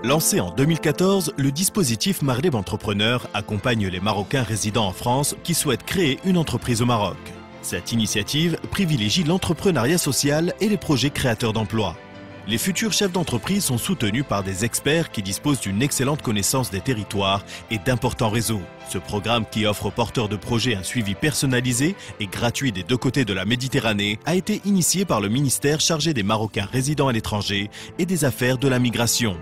Lancé en 2014, le dispositif Maghreb Entrepreneur accompagne les Marocains résidant en France qui souhaitent créer une entreprise au Maroc. Cette initiative privilégie l'entrepreneuriat social et les projets créateurs d'emplois. Les futurs chefs d'entreprise sont soutenus par des experts qui disposent d'une excellente connaissance des territoires et d'importants réseaux. Ce programme, qui offre aux porteurs de projets un suivi personnalisé et gratuit des deux côtés de la Méditerranée, a été initié par le ministère chargé des Marocains résidant à l'étranger et des affaires de la migration.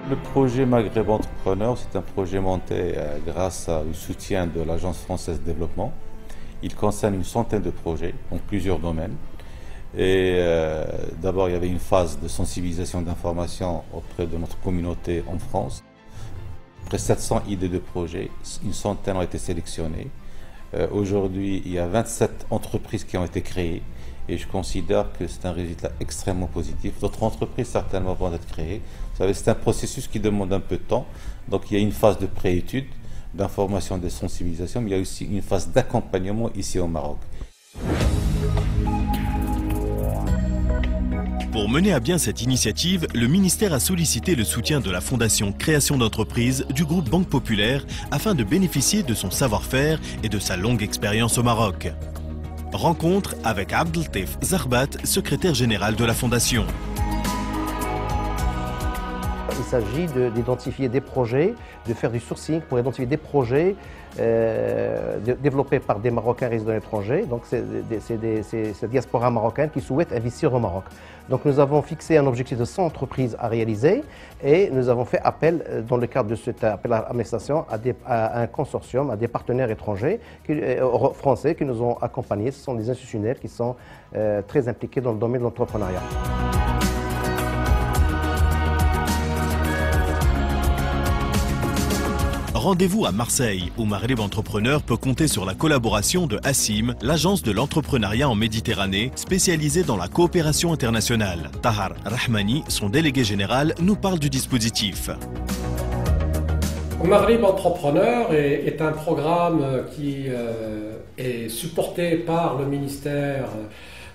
Le projet Maghreb Entrepreneur, c'est un projet monté grâce au soutien de l'Agence française de développement. Il concerne une centaine de projets dans plusieurs domaines. Et d'abord, il y avait une phase de sensibilisation d'information auprès de notre communauté en France. Près de 700 idées de projets, une centaine ont été sélectionnées. Aujourd'hui, il y a 27 entreprises qui ont été créées. Et je considère que c'est un résultat extrêmement positif. D'autres entreprises certainement vont être créées. Vous savez, c'est un processus qui demande un peu de temps. Donc il y a une phase de pré-étude, d'information, de sensibilisation, mais il y a aussi une phase d'accompagnement ici au Maroc. Pour mener à bien cette initiative, le ministère a sollicité le soutien de la Fondation Création d'entreprises du groupe Banque Populaire afin de bénéficier de son savoir-faire et de sa longue expérience au Maroc. Rencontre avec Abdeltif Zarbat, secrétaire général de la Fondation. Il s'agit d'identifier des projets, de faire du sourcing pour identifier des projets développés par des Marocains résidant à l'étranger. Donc c'est cette diaspora marocaine qui souhaite investir au Maroc. Donc nous avons fixé un objectif de 100 entreprises à réaliser et nous avons fait appel, dans le cadre de cet appel à manifestation, à un consortium, à des partenaires étrangers, français, qui nous ont accompagnés. Ce sont des institutionnels qui sont très impliqués dans le domaine de l'entrepreneuriat. Rendez-vous à Marseille, où Maghreb Entrepreneur peut compter sur la collaboration de Hassim, l'agence de l'entrepreneuriat en Méditerranée, spécialisée dans la coopération internationale. Tahar Rahmani, son délégué général, nous parle du dispositif. Maghreb Entrepreneur est un programme qui est supporté par le ministère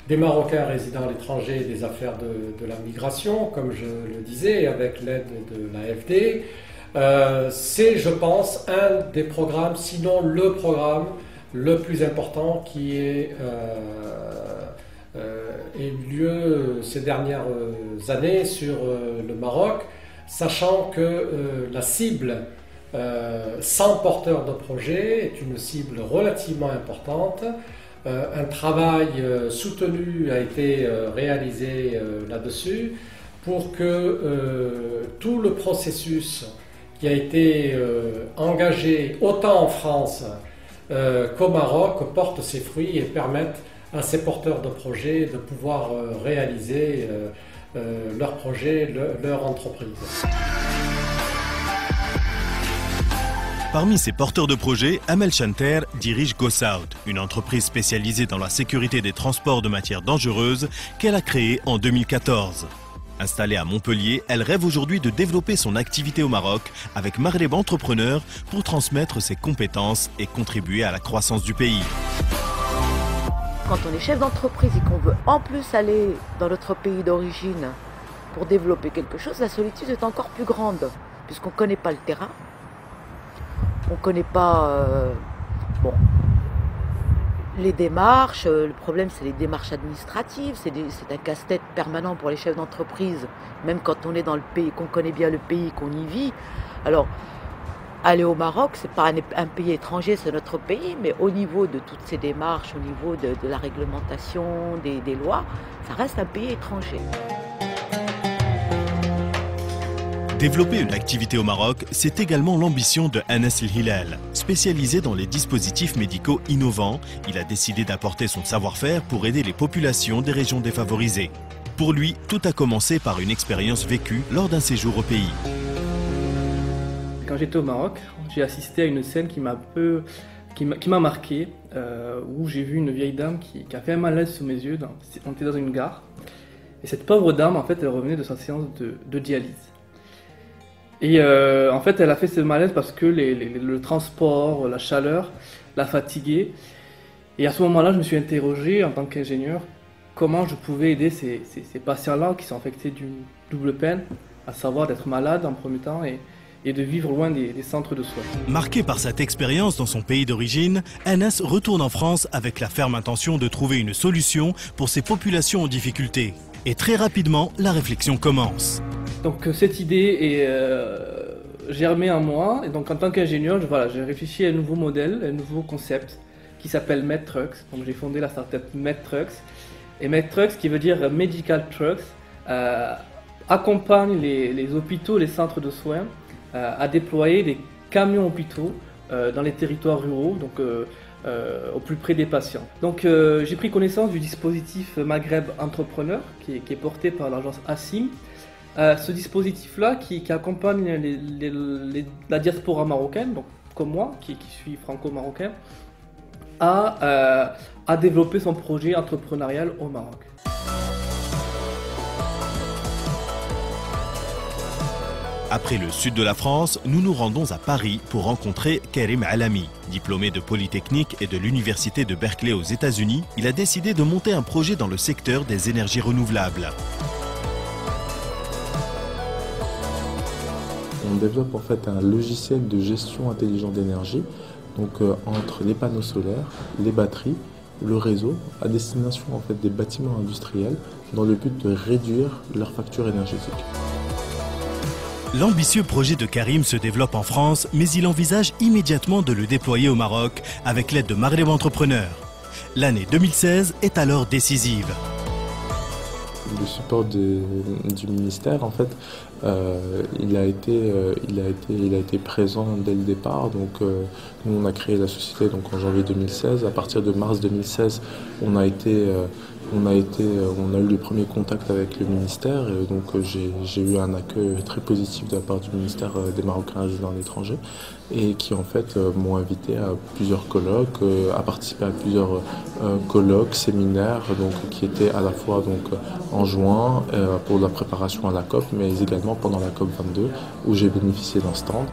des Marocains résidant à l'étranger et des affaires de la migration, comme je le disais, avec l'aide de l'AFD. C'est, je pense, un des programmes, sinon le programme le plus important qui ait eu lieu ces dernières années sur le Maroc, sachant que la cible 100 porteurs de projets est une cible relativement importante. Un travail soutenu a été réalisé là-dessus pour que tout le processus qui a été engagé autant en France qu'au Maroc porte ses fruits et permette à ces porteurs de projets de pouvoir réaliser leur projet, leur entreprise. Parmi ces porteurs de projets, Amel Chanter dirige GoSout, une entreprise spécialisée dans la sécurité des transports de matières dangereuses qu'elle a créée en 2014. Installée à Montpellier, elle rêve aujourd'hui de développer son activité au Maroc avec Maghreb Entrepreneur pour transmettre ses compétences et contribuer à la croissance du pays. Quand on est chef d'entreprise et qu'on veut en plus aller dans notre pays d'origine pour développer quelque chose, la solitude est encore plus grande puisqu'on ne connaît pas le terrain, on ne connaît pas les démarches. Le problème, c'est les démarches administratives. C'est un casse-tête permanent pour les chefs d'entreprise, même quand on est dans le pays, qu'on connaît bien le pays, qu'on y vit. Alors, aller au Maroc, c'est pas un pays étranger, c'est notre pays, mais au niveau de toutes ces démarches, au niveau de la réglementation, des lois, ça reste un pays étranger. Développer une activité au Maroc, c'est également l'ambition de Anas El Hilal. Spécialisé dans les dispositifs médicaux innovants, il a décidé d'apporter son savoir-faire pour aider les populations des régions défavorisées. Pour lui, tout a commencé par une expérience vécue lors d'un séjour au pays. Quand j'étais au Maroc, j'ai assisté à une scène qui m'a marqué, où j'ai vu une vieille dame qui a fait un malaise sous mes yeux. On était dans une gare. Et cette pauvre dame, en fait, elle revenait de sa séance de dialyse. Et en fait, elle a fait ce malaise parce que le transport, la chaleur l'a fatiguée. Et à ce moment-là, je me suis interrogé en tant qu'ingénieur comment je pouvais aider ces patients-là qui sont affectés d'une double peine, à savoir d'être malade en premier temps et de vivre loin des centres de soins. Marqué par cette expérience dans son pays d'origine, Anas retourne en France avec la ferme intention de trouver une solution pour ces populations en difficulté. Et très rapidement, la réflexion commence. Donc cette idée est germée en moi, et donc en tant qu'ingénieur, j'ai réfléchi à un nouveau modèle, un nouveau concept qui s'appelle MedTrucks. Donc j'ai fondé la startup MedTrucks. Et MedTrucks, qui veut dire Medical Trucks, accompagne les hôpitaux, les centres de soins à déployer des camions hôpitaux dans les territoires ruraux, donc au plus près des patients. Donc j'ai pris connaissance du dispositif Maghreb Entrepreneur qui est porté par l'agence ASIM. Ce dispositif-là qui accompagne la diaspora marocaine, donc comme moi, qui suis franco-marocain, à développer son projet entrepreneurial au Maroc. Après le sud de la France, nous nous rendons à Paris pour rencontrer Karim Alami. Diplômé de Polytechnique et de l'Université de Berkeley aux États-Unis, il a décidé de monter un projet dans le secteur des énergies renouvelables. On développe en fait un logiciel de gestion intelligente d'énergie, donc entre les panneaux solaires, les batteries, le réseau, à destination en fait des bâtiments industriels, dans le but de réduire leur facture énergétique. L'ambitieux projet de Karim se développe en France, mais il envisage immédiatement de le déployer au Maroc avec l'aide de Maghreb Entrepreneur. L'année 2016 est alors décisive. Le support du ministère, en fait, il a été présent dès le départ. Donc, nous, on a créé la société donc, en janvier 2016. À partir de mars 2016, on a eu les premiers contacts avec le ministère. Et donc, j'ai eu un accueil très positif de la part du ministère des Marocains résidant à l'étranger et qui, en fait, m'ont invité à plusieurs colloques, à participer à plusieurs colloques, séminaires, donc, qui étaient à la fois donc, en juin pour la préparation à la COP, mais également pendant la COP 22 où j'ai bénéficié d'un stand.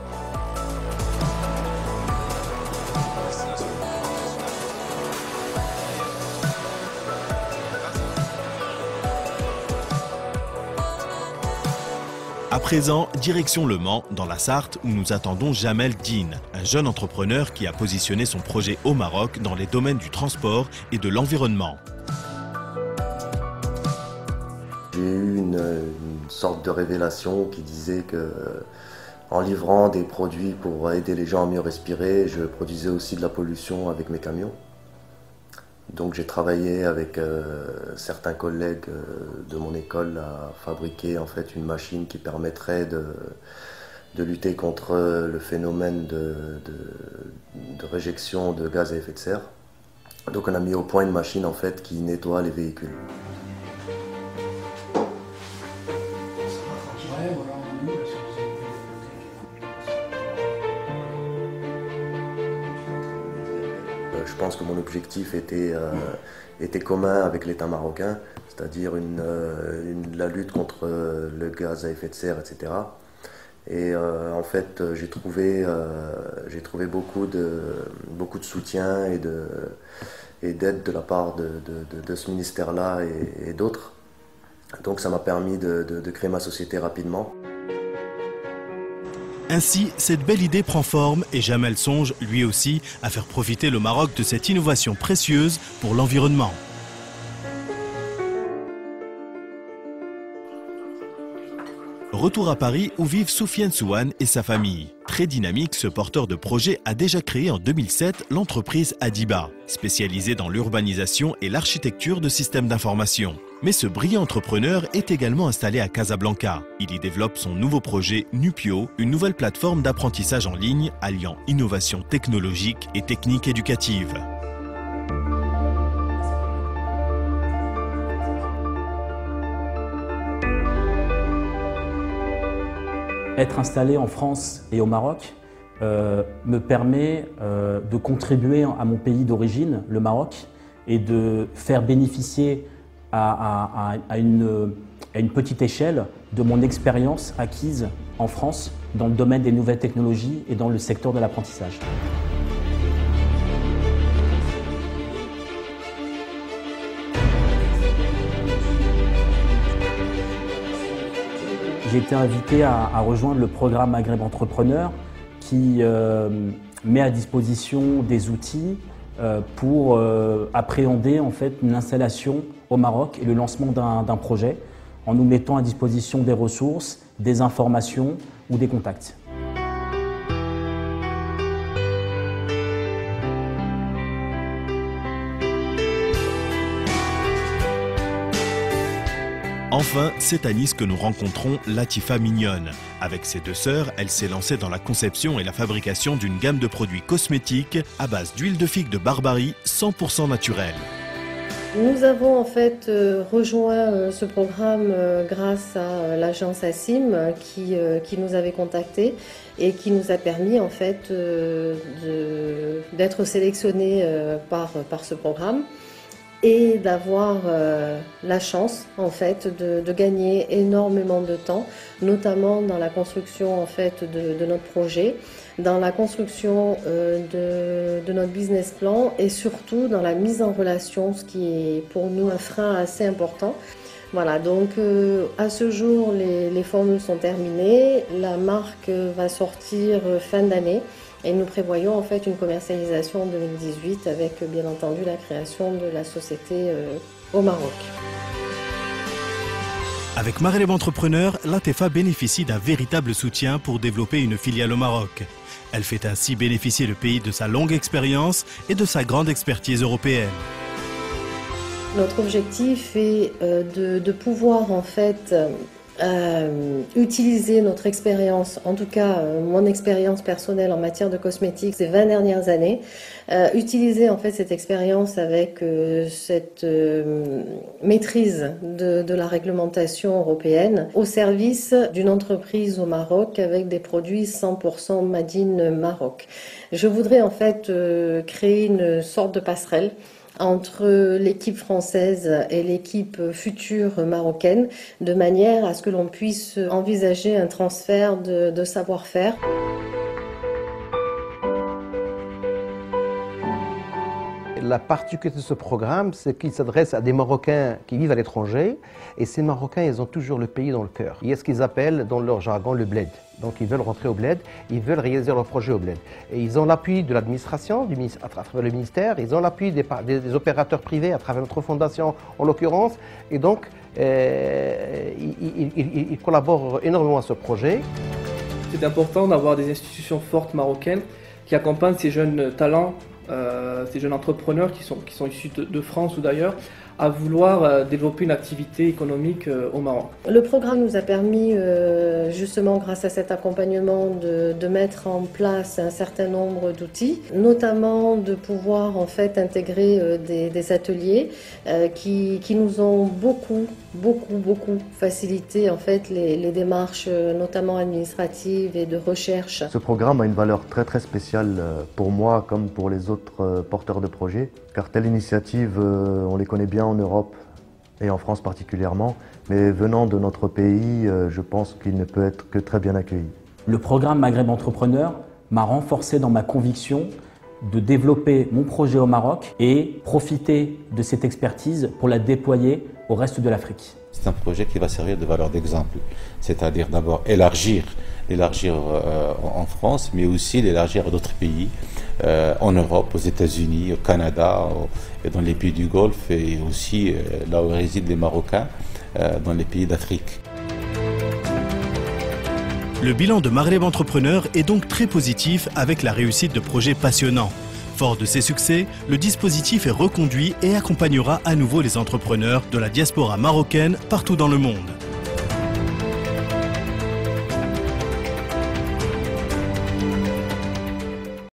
À présent, direction Le Mans, dans la Sarthe, où nous attendons Jamel Dine, un jeune entrepreneur qui a positionné son projet au Maroc dans les domaines du transport et de l'environnement. J'ai eu une sorte de révélation qui disait que, en livrant des produits pour aider les gens à mieux respirer, je produisais aussi de la pollution avec mes camions. Donc j'ai travaillé avec certains collègues de mon école à fabriquer en fait une machine qui permettrait de lutter contre le phénomène de réjection de gaz à effet de serre. Donc on a mis au point une machine en fait qui nettoie les véhicules. Je pense que mon objectif était commun avec l'État marocain, c'est-à-dire la lutte contre le gaz à effet de serre, etc. Et en fait, j'ai trouvé beaucoup de soutien et d'aide de la part de ce ministère-là et d'autres. Donc ça m'a permis de créer ma société rapidement. Ainsi, cette belle idée prend forme et Jamel songe, lui aussi, à faire profiter le Maroc de cette innovation précieuse pour l'environnement. Retour à Paris où vivent Soufiane Souane et sa famille. Très dynamique, ce porteur de projet a déjà créé en 2007 l'entreprise Adiba, spécialisée dans l'urbanisation et l'architecture de systèmes d'information. Mais ce brillant entrepreneur est également installé à Casablanca. Il y développe son nouveau projet Nupio, une nouvelle plateforme d'apprentissage en ligne alliant innovation technologique et technique éducative. Être installé en France et au Maroc me permet de contribuer à mon pays d'origine, le Maroc, et de faire bénéficier à une petite échelle de mon expérience acquise en France dans le domaine des nouvelles technologies et dans le secteur de l'apprentissage. J'ai été invité à rejoindre le programme Maghreb Entrepreneur qui met à disposition des outils pour appréhender en fait une installation au Maroc et le lancement d'un projet en nous mettant à disposition des ressources, des informations ou des contacts. Enfin, c'est à Nice que nous rencontrons Latifa Mignonne. Avec ses deux sœurs, elle s'est lancée dans la conception et la fabrication d'une gamme de produits cosmétiques à base d'huile de figue de Barbarie 100% naturelle. Nous avons en fait rejoint ce programme grâce à l'agence ASIM qui nous avait contactés et qui nous a permis en fait d'être sélectionnés par ce programme et d'avoir la chance en fait de gagner énormément de temps, notamment dans la construction en fait de notre projet, dans la construction de notre business plan et surtout dans la mise en relation, ce qui est pour nous un frein assez important. Voilà, donc à ce jour, les formules sont terminées, la marque va sortir fin d'année et nous prévoyons en fait une commercialisation en 2018 avec bien entendu la création de la société au Maroc. Avec Maghreb Entrepreneur, Latifa bénéficie d'un véritable soutien pour développer une filiale au Maroc. Elle fait ainsi bénéficier le pays de sa longue expérience et de sa grande expertise européenne. Notre objectif est de pouvoir en fait utiliser notre expérience, en tout cas mon expérience personnelle en matière de cosmétiques ces 20 dernières années, utiliser en fait cette expérience avec cette maîtrise de la réglementation européenne au service d'une entreprise au Maroc avec des produits 100% Made in Maroc. Je voudrais en fait créer une sorte de passerelle entre l'équipe française et l'équipe future marocaine, de manière à ce que l'on puisse envisager un transfert de savoir-faire. La particularité de ce programme, c'est qu'il s'adresse à des Marocains qui vivent à l'étranger, et ces Marocains, ils ont toujours le pays dans le cœur. Il y a ce qu'ils appellent dans leur jargon le bled. Donc ils veulent rentrer au bled, ils veulent réaliser leur projet au bled. Et ils ont l'appui de l'administration, à travers le ministère, ils ont l'appui des opérateurs privés à travers notre fondation en l'occurrence, et donc ils collaborent énormément à ce projet. C'est important d'avoir des institutions fortes marocaines qui accompagnent ces jeunes talents, ces jeunes entrepreneurs qui sont issus de France ou d'ailleurs, à vouloir développer une activité économique au Maroc. Le programme nous a permis, justement grâce à cet accompagnement, de mettre en place un certain nombre d'outils, notamment de pouvoir en fait intégrer des ateliers qui nous ont beaucoup facilité en fait les démarches, notamment administratives et de recherche. Ce programme a une valeur très spéciale pour moi comme pour les autres porteurs de projets, car telle initiative, on les connaît bien en Europe et en France particulièrement, mais venant de notre pays, je pense qu'il ne peut être que très bien accueilli. Le programme Maghreb Entrepreneur m'a renforcé dans ma conviction de développer mon projet au Maroc et profiter de cette expertise pour la déployer au reste de l'Afrique. C'est un projet qui va servir de valeur d'exemple, c'est-à-dire d'abord l'élargir en France, mais aussi l'élargir à d'autres pays, en Europe, aux États-Unis, au Canada, et dans les pays du Golfe, et aussi là où résident les Marocains, dans les pays d'Afrique. Le bilan de Maghreb Entrepreneur est donc très positif avec la réussite de projets passionnants. Fort de ses succès, le dispositif est reconduit et accompagnera à nouveau les entrepreneurs de la diaspora marocaine partout dans le monde.